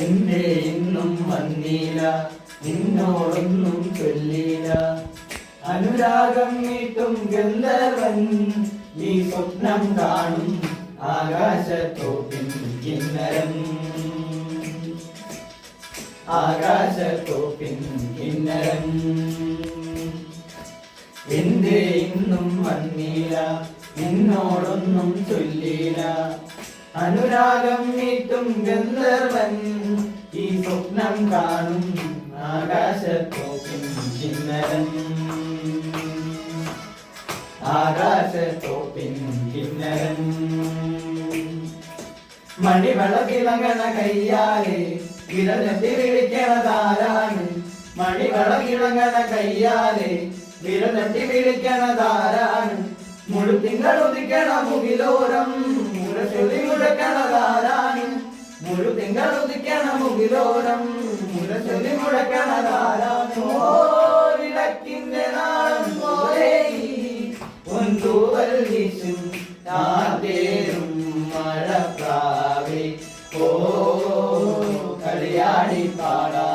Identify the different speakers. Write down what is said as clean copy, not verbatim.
Speaker 1: എന്റെ ഇന്നും വന്നീല നിന്നോടൊന്നും ചൊല്ലീല അനുരാഗം മീട്ടും ഗന്ധർവൻ ഈ സ്വപ്നം കാണും ആകാശത്തോപ്പിൻ കിന്നരൻ ആകാശത്തോപ്പിൻ കിന്നരൻ എന്റെ ഇന്നും വന്നീല നിന്നോടൊന്നും ചൊല്ലീല അനുരാഗം മീട്ടും ഗന്ധർവൻ ഈ സ്വപ്നം കാണും ആകാശത്തോപ്പിൻ കിന്നരൻ ആകാശത്തോപ്പിൻ കിന്നരൻ മണിവളകിളങ്ങണ കയ്യാലെ വിരലെത്തി വിളിക്കണതാരാണ് മണിവളകിളങ്ങണ കയ്യാലെ വിരലെത്തി വിളിക്കണതാരാണ് മുഴുത്തിങ്കൾ ഉദിക്കണ മുകിലോരം മുരശൊലി മുഴക്കണതാരാണ് മുഴുത്തിങ്കൾ ഉദിക്കണ മുകിലോരം മുരശൊലി മുഴക്കണതാരാണ് വിളക്കിന്റെ നാളം പോലെ ഒന്തൂവൽ വീശും താതേറും മഴപ്രാവേ ഓ കളിയാടി പാടാ